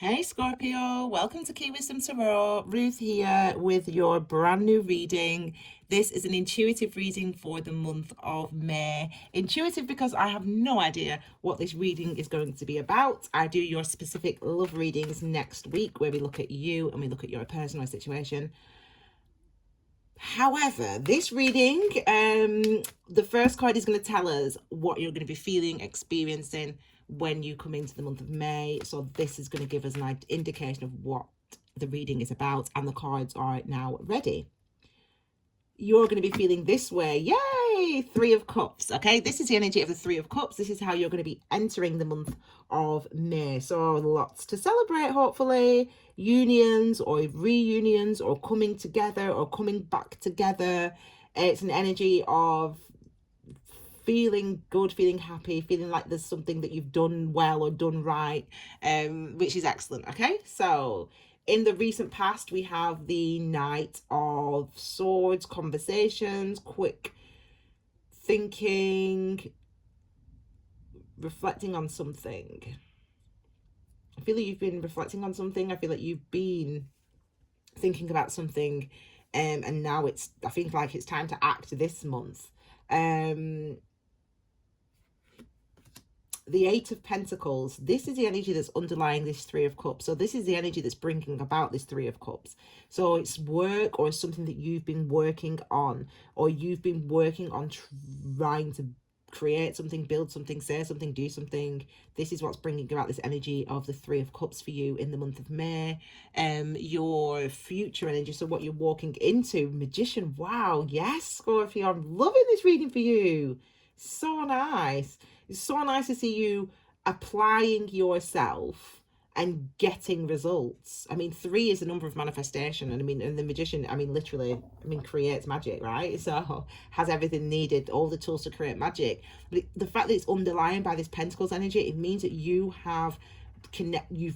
Hey Scorpio, welcome to Key Wisdom Tarot. Ruth here with your brand new reading. This is an intuitive reading for the month of May. Intuitive because I have no idea what this reading is going to be about. I do your specific love readings next week where we look at you and we look at your personal situation. However, this reading, the first card is going to tell us what you're going to be feeling, experiencing when you come into the month of May. So this is going to give us an indication of what the reading is about, and the cards are now ready. You're going to be feeling this way. Yay! Three of Cups. Okay, this is the energy of the Three of Cups. This is how you're going to be entering the month of May. So lots to celebrate, hopefully. Unions or reunions or coming together or coming back together. It's an energy of feeling good, feeling happy, feeling like there's something that you've done well or done right, which is excellent. Okay, so in the recent past, we have the Knight of Swords, conversations, quick thinking, reflecting on something. I feel like you've been reflecting on something. I feel like you've been thinking about something, and now I think like it's time to act this month. The Eight of Pentacles, this is the energy that's underlying this Three of Cups. So this is the energy that's bringing about this Three of Cups. So it's work or something that you've been working on, or you've been working on trying to create something, build something, say something, do something. This is what's bringing about this energy of the Three of Cups for you in the month of May. Your future energy, so what you're walking into. Magician, wow, yes, Scorpio, I'm loving this reading for you. So nice. It's so nice to see you applying yourself and getting results. I mean, 3 is the number of manifestation, and the Magician, literally, creates magic, right? So has everything needed, all the tools to create magic. But the fact that it's underlined by this Pentacles energy, it means that you've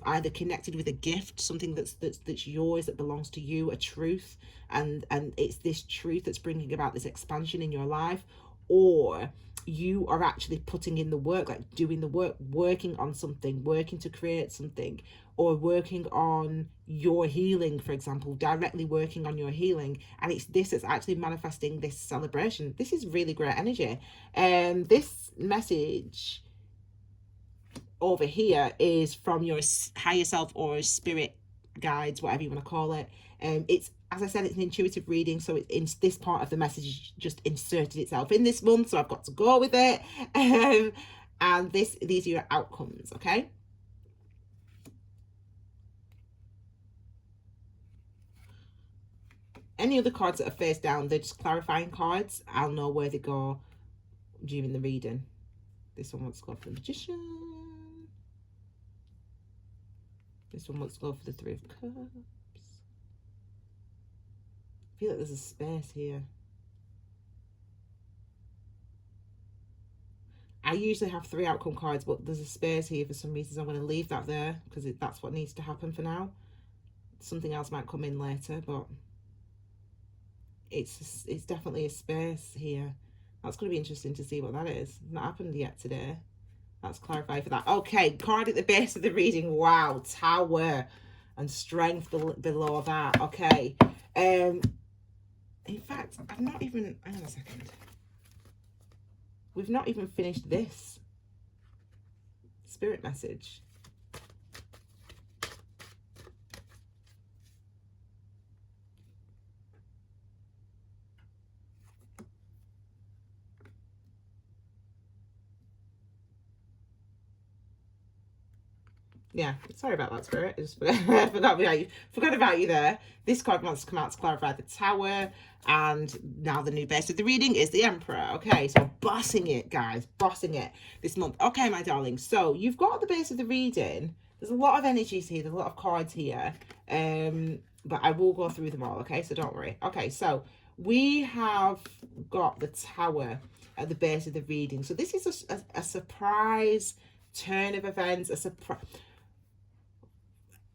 either connected with a gift, something that's yours, that belongs to you, a truth, and it's this truth that's bringing about this expansion in your life, or you are actually putting in the work, like doing the work, working on something, working to create something, or working on your healing, for example, directly working on your healing. And it's this that's actually manifesting this celebration. This is really great energy. And this message over here is from your higher self or spirit guides, whatever you want to call it. It's, as I said, it's an intuitive reading, so in this part of the message just inserted itself in this month, so I've got to go with it. And these are your outcomes, okay? Any other cards that are face down, they're just clarifying cards. I'll know where they go during the reading. This one wants to go for the Magician. This one wants to go for the Three of Cups. I feel like there's a space here. I usually have 3 outcome cards, but there's a space here for some reason. I'm going to leave that there because that's what needs to happen for now. Something else might come in later, but it's definitely a space here. That's going to be interesting to see what that is. It's not happened yet today. Let's clarify for that. Okay, card at the base of the reading. Wow, Tower and strength below that. Okay. In fact, I've not even, hang on a second. We've not even finished this spirit message. Yeah, sorry about that, Spirit. I just forgot about you there. This card wants to come out to clarify the Tower, and now the new base of the reading is the Emperor. Okay, so bossing it, guys, bossing it this month. Okay, my darling. So you've got the base of the reading. There's a lot of energies here. There's a lot of cards here, but I will go through them all. Okay, so don't worry. Okay, so we have got the Tower at the base of the reading. So this is a surprise turn of events, a surprise.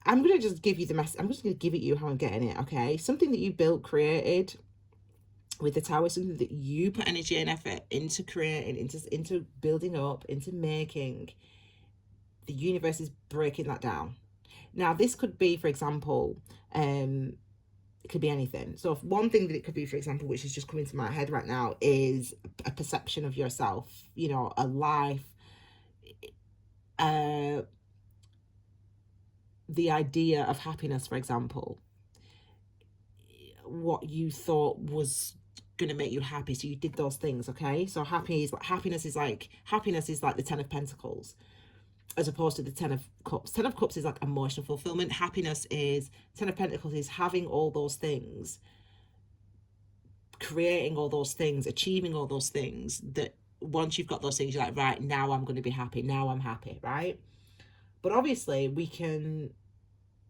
I'm going to just give you the message. I'm just going to give it you how I'm getting it, okay? Something that you built, created with the Tower, something that you put energy and effort into creating, into building up, into making. The universe is breaking that down. Now, this could be, for example, it could be anything. So if one thing that it could be, for example, which is just coming to my head right now, is a perception of yourself, you know, a life, the idea of happiness, for example, what you thought was going to make you happy, so you did those things. Okay, so happiness is like the 10 of Pentacles, as opposed to the 10 of Cups. 10 of Cups is like emotional fulfillment. Happiness is, 10 of Pentacles is having all those things, creating all those things, achieving all those things, that once you've got those things, you're like, right, now I'm going to be happy, now I'm happy, right? But obviously we can,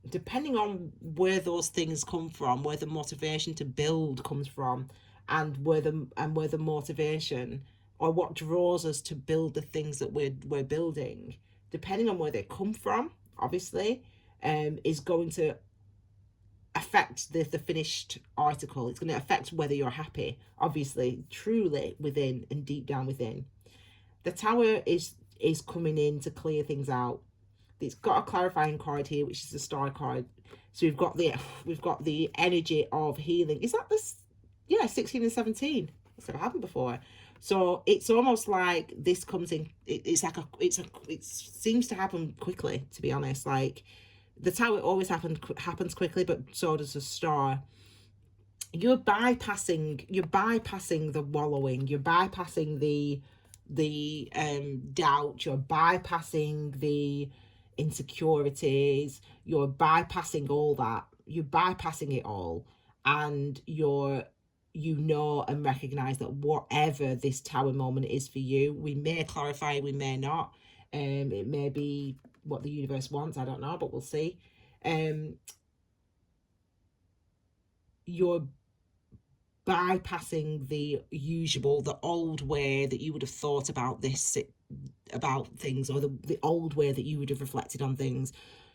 depending on where those things come from, where the motivation to build comes from, and where the motivation, or what draws us to build the things that we're building, depending on where they come from, obviously, is going to affect the finished article. It's going to affect whether you're happy, obviously, truly within and deep down within. The Tower is coming in to clear things out. It's got a clarifying card here, which is the Star card. So we've got the energy of healing. Is that this? Yeah, 16 and 17. That's never happened before. So it's almost like this comes in. It seems to happen quickly, to be honest. Like, the Tower always happens quickly, but so does the Star. You're bypassing the wallowing. You're bypassing the doubt. You're bypassing the insecurities. You're bypassing all that. You're bypassing it all, and and recognize that whatever this Tower moment is for you, we may clarify, we may not. It may be what the universe wants, I don't know, but we'll see. You're bypassing the old way that you would have thought about things, or the old way that you would have reflected on things.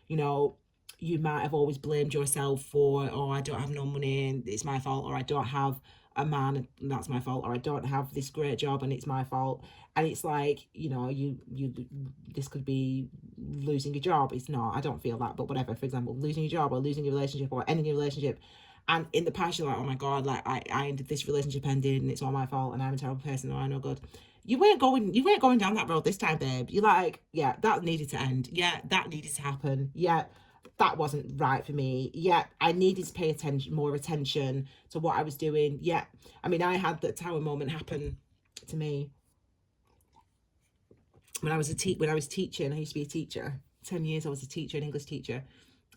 You know, you might have always blamed yourself for, oh, I don't have no money and it's my fault, or I don't have a man and that's my fault, or I don't have this great job and it's my fault. And it's like, you know, you this could be losing your job. It's not, I don't feel that, but whatever. For example, losing your job or losing your relationship or ending your relationship, and in the past you're like, oh my god, like I ended this relationship, ended, and it's all my fault and I'm a terrible person, or I'm no good. You weren't going down that road this time, babe. You're like, yeah, that needed to end. Yeah, that needed to happen. Yeah, that wasn't right for me. Yeah, I needed to pay more attention to what I was doing. Yeah, I mean, I had the Tower moment happen to me when I was teaching. I used to be a teacher. 10 years I was a teacher, an English teacher.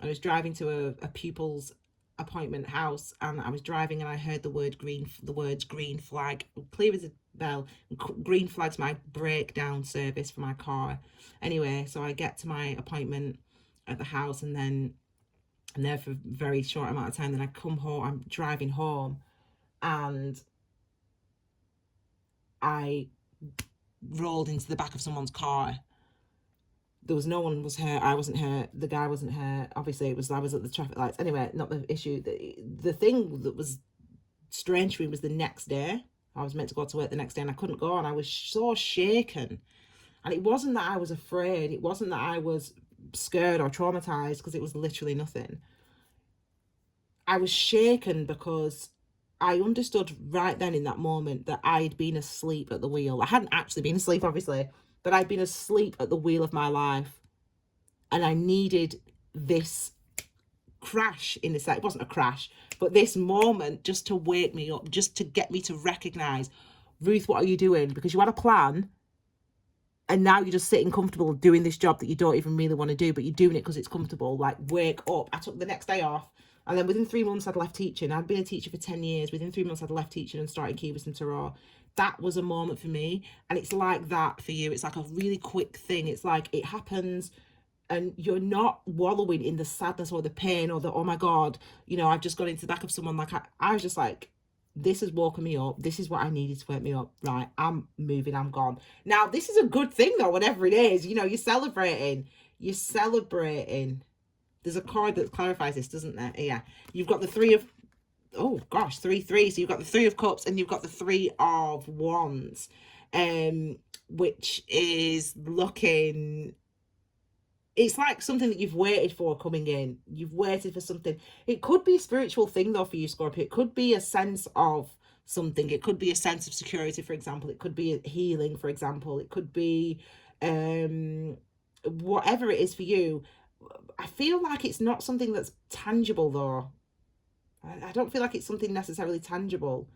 I was driving to a pupil's appointment house, and I was driving and I heard the words green flag, clear as a bell. Green flag's my breakdown service for my car. Anyway, so I get to my appointment at the house, and then I'm there for a very short amount of time. Then I come home, I'm driving home, and I rolled into the back of someone's car. There was no one was hurt. I wasn't hurt. The guy wasn't hurt. Obviously, I was at the traffic lights. Anyway, not the issue. The thing that was strange for me was the next day. I was meant to go to work the next day and I couldn't go, and I was so shaken. And it wasn't that I was afraid. It wasn't that I was scared or traumatized, because it was literally nothing. I was shaken because I understood right then in that moment that I'd been asleep at the wheel. I hadn't actually been asleep, obviously, but I'd been asleep at the wheel of my life, and I needed this crash in this. It wasn't a crash, but this moment just to wake me up, just to get me to recognize, Ruth, what are you doing? Because you had a plan, and now you're just sitting comfortable doing this job that you don't even really want to do, but you're doing it because it's comfortable. Like, wake up. I took the next day off, and then within 3 months I'd left teaching. I'd been a teacher for 10 years. Within 3 months I'd left teaching and started Key Wisdom Tarot. That was a moment for me, and it's like that for you. It's like a really quick thing. It's like it happens, and you're not wallowing in the sadness or the pain or the, oh my god, you know, I've just got into the back of someone. Like, I was just like, this has woken me up. This is what I needed to wake me up. Right, I'm moving, I'm gone. Now, this is a good thing though, whatever it is. You know, you're celebrating. There's a card that clarifies this, doesn't there? Yeah, you've got the three of, oh gosh, 3 3. So you've got the 3 of Cups and you've got the 3 of Wands, which is looking, it's like something that you've waited for coming in. You've waited for something. It could be a spiritual thing though for you, Scorpio. It could be a sense of something. It could be a sense of security, for example. It could be a healing, for example. It could be whatever it is for you. I feel like it's not something that's tangible though. I don't feel like it's something necessarily tangible.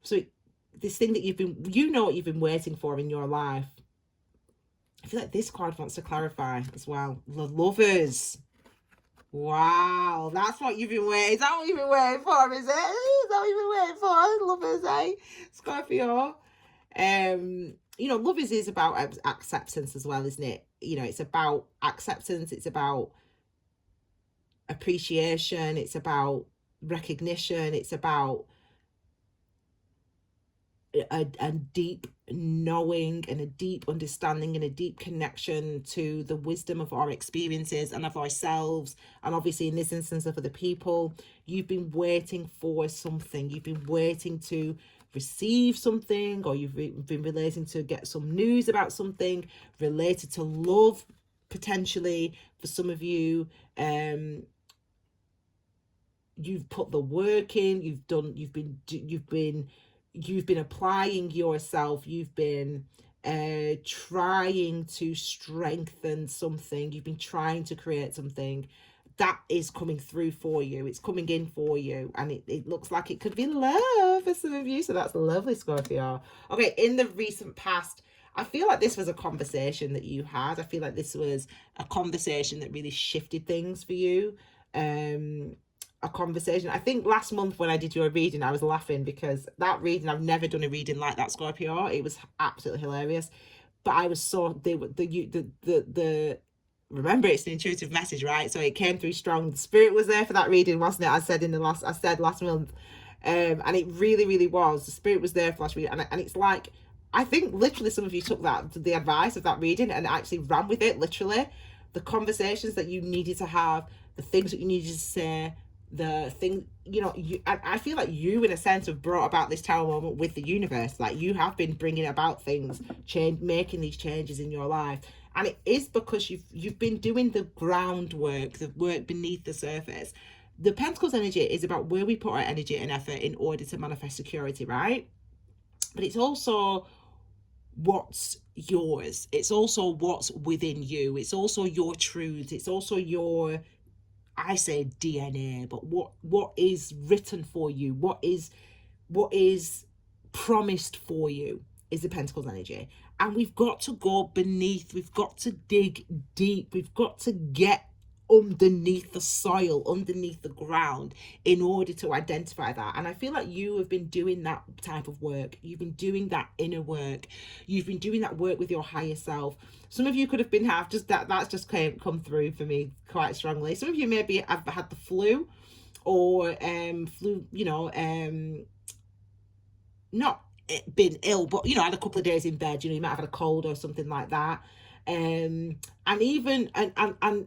So this thing that you know what you've been waiting for in your life. I feel like this card wants to clarify as well. The Lovers. Wow, that's what you've been waiting. Is that what you've been waiting for? Is it? Is that what you've been waiting for? Lovers, eh? Scorpio. Lovers is about acceptance as well, isn't it? It's about acceptance. It's about appreciation. It's about recognition. It's about a deep knowing and a deep understanding and a deep connection to the wisdom of our experiences and of ourselves, and obviously in this instance of other people. You've been waiting for something. You've been waiting to receive something, or you've been relating to get some news about something related to love, potentially for some of you. You've put the work in. You've been applying yourself. You've been trying to strengthen something. You've been trying to create something that is coming through for you. It's coming in for you, and it looks like it could be love for some of you. So that's lovely, Scorpio. Okay, in the recent past, I feel like this was a conversation that you had. I feel like this was a conversation that really shifted things for you. A conversation. I think last month when I did your reading, I was laughing because that reading, I've never done a reading like that, Scorpio. It was absolutely hilarious. But I was so the remember, it's an intuitive message, right? So it came through strong. The spirit was there for that reading, wasn't it? I said last month. And it really, really was. The spirit was there for last reading. And it's like, I think literally some of you took the advice of that reading and actually ran with it, literally. The conversations that you needed to have, the things that you needed to say, the thing, I feel like you in a sense have brought about this tower moment with the universe. Like, you have been bringing about things, making these changes in your life, and it is because you've been doing the groundwork, the work beneath the surface. The Pentacles energy is about where we put our energy and effort in order to manifest security, right? But it's also what's yours. It's also what's within you. It's also your truth. It's also your, I say DNA, but what is written for you, what is promised for you is the Pentacles energy. And we've got to go beneath, we've got to dig deep, we've got to get underneath the soil, underneath the ground, in order to identify that. And I feel like you have been doing that type of work. You've been doing that inner work. You've been doing that work with your higher self. Some of you could have been that's just come through for me quite strongly. Some of you maybe have had the flu, or not been ill, but had a couple of days in bed. You might have had a cold or something like that. And even and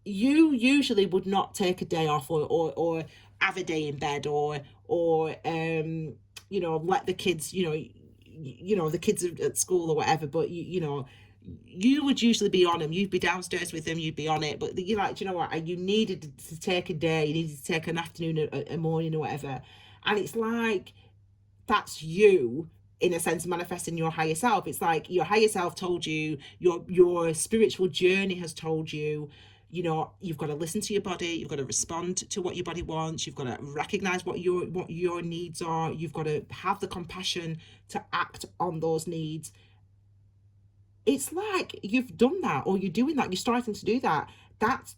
you usually would not take a day off, or have a day in bed, or let the kids, the kids at school or whatever, but you would usually be on them. You'd be downstairs with them, you'd be on it. But you're like, you know what, you needed to take a day, you needed to take an afternoon, a morning or whatever. And it's like, that's you in a sense manifesting your higher self. It's like your higher self told you, your spiritual journey has told you, you've got to listen to your body, you've got to respond to what your body wants, you've got to recognize what your needs are, you've got to have the compassion to act on those needs. It's like you've done that, or you're doing that, you're starting to do that.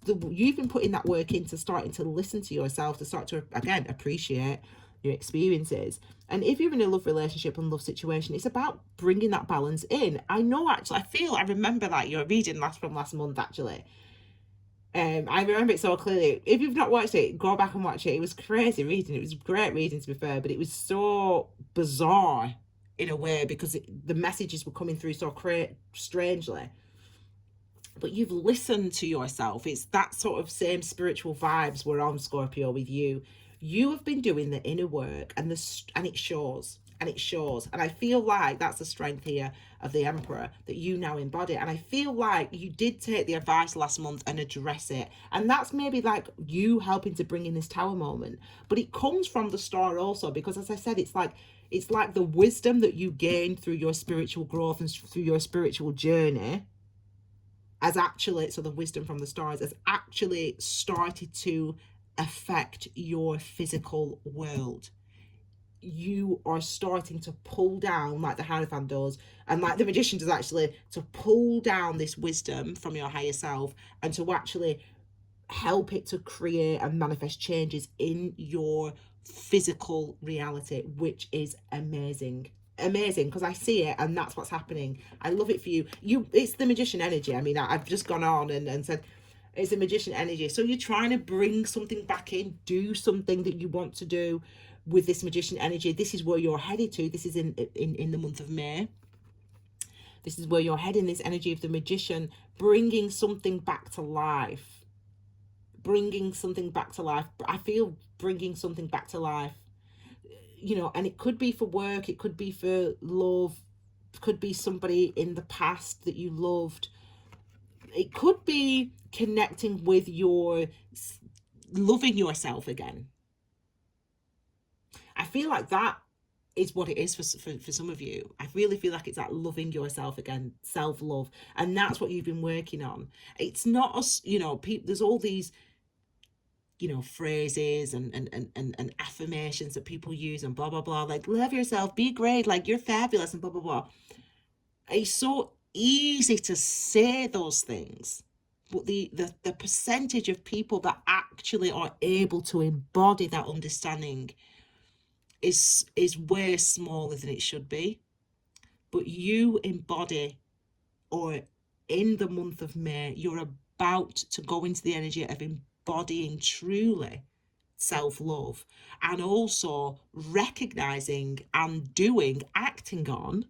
You've been putting that work into starting to listen to yourself, to start to, again, appreciate your experiences. And if you're in a love relationship and love situation, it's about bringing that balance in. I remember that your reading from last month, actually. I remember it so clearly. If you've not watched it, go back and watch it. It was crazy reading. It was great reading, to be fair, but it was so bizarre in a way, because the messages were coming through so strangely. But you've listened to yourself. It's that sort of same spiritual vibes we're on, Scorpio, with you. You have been doing the inner work, and it shows. and it shows. And I feel like that's the strength here of the Emperor that you now embody. And I feel like you did take the advice last month and address it, and that's maybe like you helping to bring in this Tower moment. But it comes from the Star also, because as I said, it's like the wisdom that you gain through your spiritual growth and through your spiritual journey as actually, so the wisdom from the stars has actually started to affect your physical world. You are starting to pull down, like the Hierophant does, and like the Magician does, actually, to pull down this wisdom from your higher self and to actually help it to create and manifest changes in your physical reality, which is amazing. Amazing, because I see it and that's what's happening. I love it for you. It's the Magician energy. I mean, I've just gone on and said it's a Magician energy. So you're trying to bring something back in, do something that you want to do with this Magician energy. This is where you're headed to. This is in the month of May. This is where you're heading, this energy of the Magician, bringing something back to life. Bringing something back to life. I feel bringing something back to life. You know, and it could be for work, it could be for love, it could be somebody in the past that you loved. It could be connecting with your loving yourself again. I feel like that is what it is for some of you. I really feel like it's that loving yourself again, self-love, and that's what you've been working on. It's not us, you know, there's all these, you know, phrases and affirmations that people use and blah blah blah, like love yourself, be great, like you're fabulous, and blah blah blah. It's so easy to say those things, but the percentage of people that actually are able to embody that understanding is way smaller than it should be. But you embody, or in the month of May, you're about to go into the energy of embodying truly self-love, and also recognizing and acting on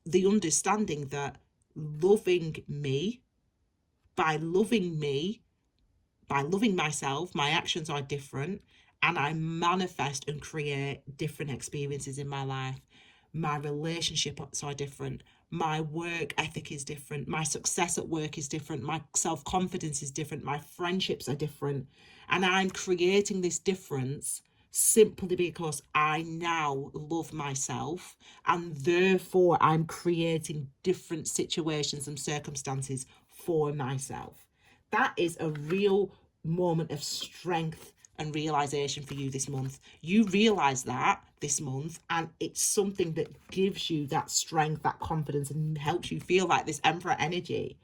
the understanding that loving me, by loving myself, my actions are different, and I manifest and create different experiences in my life. My relationships are different. My work ethic is different. My success at work is different. My self-confidence is different. My friendships are different. And I'm creating this difference simply because I now love myself, and therefore I'm creating different situations and circumstances for myself. That is a real moment of strength and realization for you this month. You realize that this month, and it's something that gives you that strength, that confidence, and helps you feel like this Emperor energy.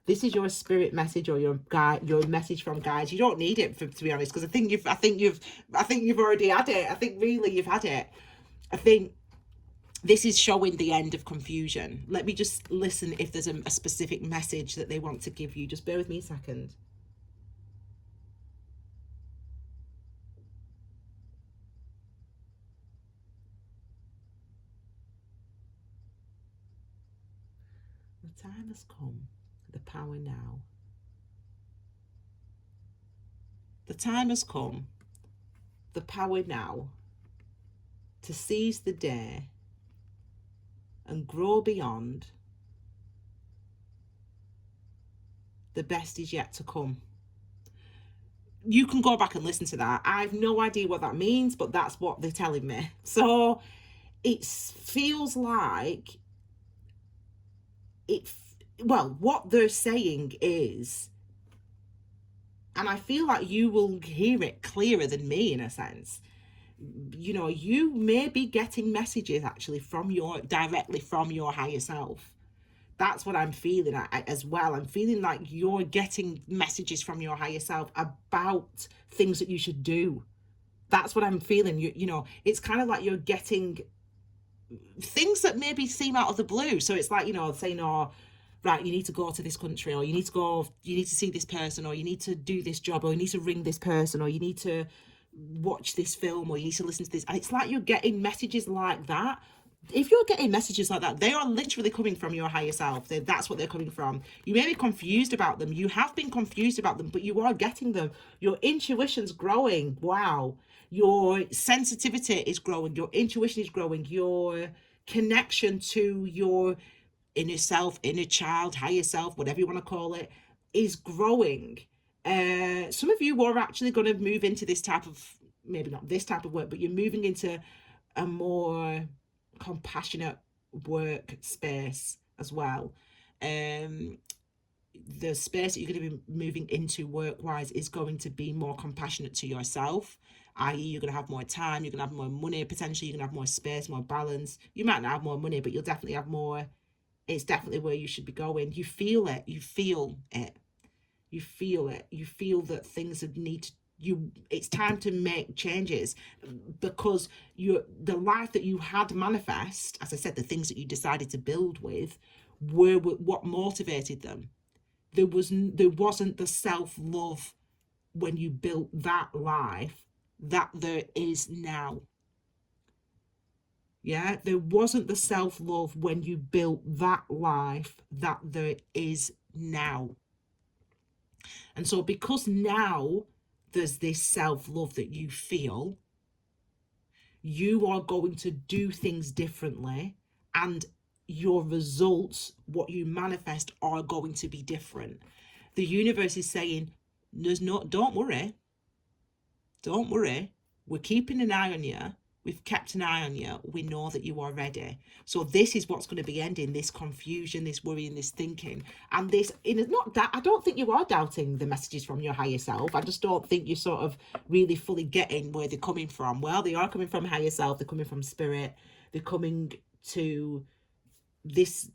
This is your spirit message, or your guide, your message from guides. You don't need it, to be honest, because I think you've already had it. I think really you've had it. I think this is showing the end of confusion. Let me just listen if there's a specific message that they want to give you. Just bear with me a second. The time has come, the power now. The time has come, the power now, to seize the day and grow beyond. The best is yet to come. You can go back and listen to that. I have no idea what that means, but that's what they're telling me. So it feels like what they're saying is, and I feel like you will hear it clearer than me in a sense, you know, you may be getting messages actually directly from your higher self. That's what I'm feeling as well. I'm feeling like you're getting messages from your higher self about things that you should do. That's what I'm feeling. You know, it's kind of like you're getting things that maybe seem out of the blue. So it's like, you know, saying, oh, right, you need to go to this country, or you need to see this person, or you need to do this job, or you need to ring this person, or you need to watch this film, or you need to listen to this. And it's like you're getting messages like that if you're getting messages like that, they are literally coming from your higher self. That's what they're coming from. You may be confused about them. You have been confused about them, but you are getting them. Your intuition's growing. Wow. Your sensitivity is growing. Your intuition is growing. Your connection to your inner self, inner child, higher self, whatever you want to call it, is growing. Some of you are actually going to move into this type of, maybe not this type of work, but you're moving into a more compassionate work space as well. The space that you're going to be moving into work wise is going to be more compassionate to yourself, i.e., you're going to have more time, you're going to have more money, potentially you're going to have more space, more balance. You might not have more money, but you'll definitely have more. It's definitely where you should be going. You feel it. You feel it. You feel it. You feel that things need to, you. It's time to make changes, because the life that you had manifest, as I said, the things that you decided to build with, were what motivated them. There wasn't the self-love when you built that life that there is now. Yeah, there wasn't the self-love when you built that life that there is now. And so because now there's this self-love that you feel, you are going to do things differently, and your results, what you manifest, are going to be different. The universe is saying, don't worry. Don't worry. We're keeping an eye on you. We've kept an eye on you. We know that you are ready. So this is what's going to be ending this confusion, this worrying, this thinking. And this, not that, I don't think you are doubting the messages from your higher self. I just don't think you're sort of really fully getting where they're coming from. Well, they are coming from higher self. They're coming from spirit. They're coming to this,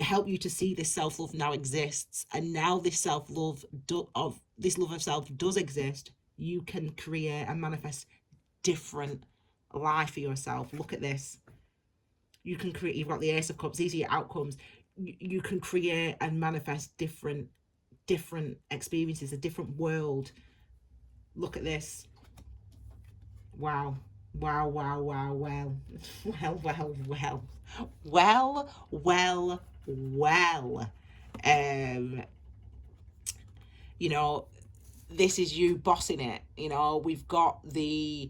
help you to see this self-love now exists. And now this self-love, this love of self does exist. You can create and manifest different life for yourself. Look at this. You can create, you've got the Ace of Cups, these are your outcomes. You can create and manifest different experiences, a different world. Look at this. Wow. Wow, wow, wow, well. Well. You know, this is you bossing it. You know, we've got the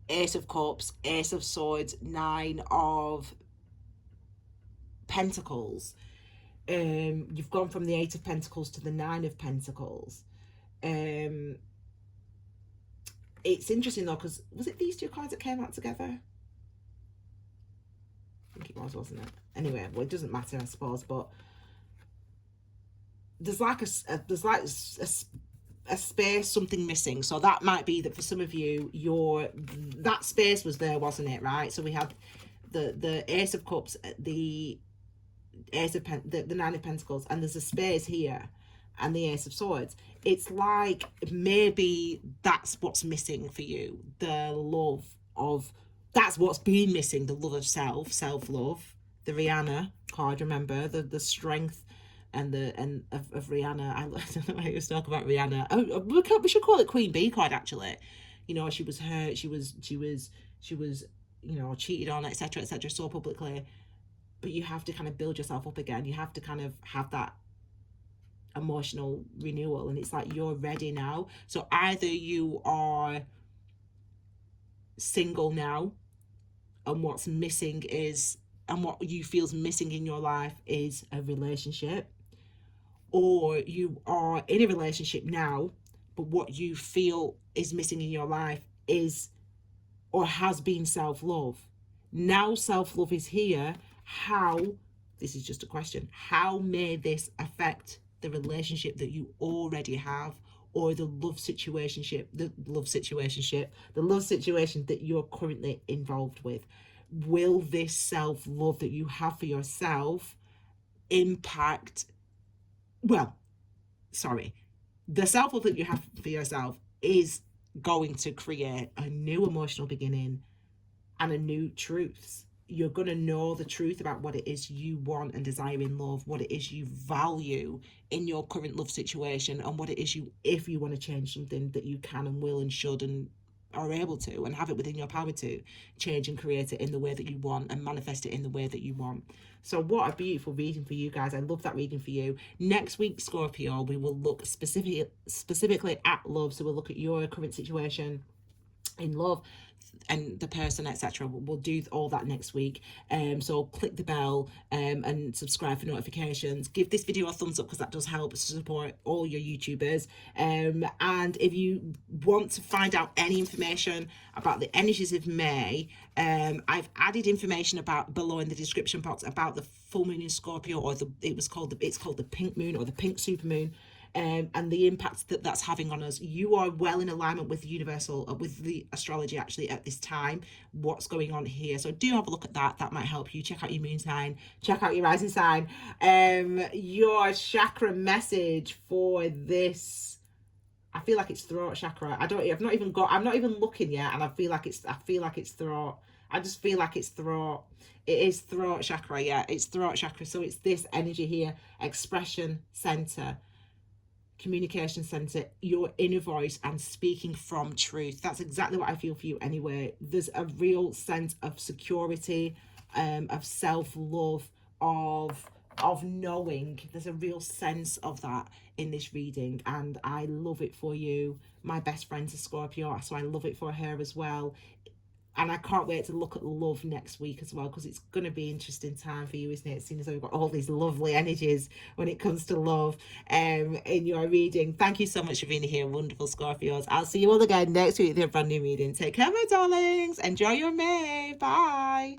Ace of Cups, Ace of Swords, Nine of Pentacles. You've gone from the Eight of Pentacles to the Nine of Pentacles. It's interesting though, because was it these two cards that came out together? I think it was, wasn't it? Anyway, well, it doesn't matter, I suppose, but there's like a space, something missing. So that might be that for some of you, that space was there, wasn't it? Right. So we had the Ace of Cups, the Ace of the Nine of Pentacles, and there's a space here, and the Ace of Swords. It's like maybe that's what's missing for you. The love of, that's what's been missing. The love of self-love. The Rihanna card, remember, the strength and of Rihanna. I don't know why I was talking about Rihanna. Oh, we should call it Queen Bee card, actually. You know, she was hurt, she was you know, cheated on, etc., so publicly. But you have to kind of build yourself up again. You have to kind of have that emotional renewal, and it's like you're ready now. So either you are single now, and what's missing is, and what you feel's missing in your life is a relationship, or you are in a relationship now, but what you feel is missing in your life is, or has been, self-love. Now self-love is here. How, this is just a question, how may this affect the relationship that you already have, or the love situation that you're currently involved with? Will this self-love that you have for yourself impact, well, sorry, the self-love that you have for yourself is going to create a new emotional beginning and a new truths. You're going to know the truth about what it is you want and desire in love, what it is you value in your current love situation, and what it is you, if you want to change something, that you can and will and should and are able to, and have it within your power to change and create it in the way that you want and manifest it in the way that you want. So what a beautiful reading for you guys. I love that reading for you. Next week, Scorpio, we will look specifically at love. So we'll look at your current situation in love and the person, etc. We'll do all that next week. So click the bell and subscribe for notifications. Give this video a thumbs up because that does help to support all your YouTubers. And if you want to find out any information about the energies of May, I've added information about below in the description box about the full moon in Scorpio, or it's called the Pink Moon or the Pink Supermoon. And the impact that that's having on us. You are well in alignment with the universal, with the astrology actually at this time, what's going on here. So do have a look at that. That might help you. Check out your moon sign, check out your rising sign. Your chakra message for this, I feel like it's throat chakra. I'm not even looking yet, and I feel like it's throat. I just feel like it's throat. It is throat chakra, yeah, it's throat chakra. So it's this energy here, expression center, communication center, your inner voice, and speaking from truth. That's exactly what I feel for you anyway. There's a real sense of security, of self-love, of knowing. There's a real sense of that in this reading, and I love it for you. My best friend's a Scorpio, so I love it for her as well. And I can't wait to look at love next week as well, because it's going to be an interesting time for you, isn't it? Seeing as we've got all these lovely energies when it comes to love in your reading. Thank you so much for being here, wonderful Scorpios. I'll see you all again next week with a brand new reading. Take care, my darlings. Enjoy your May. Bye.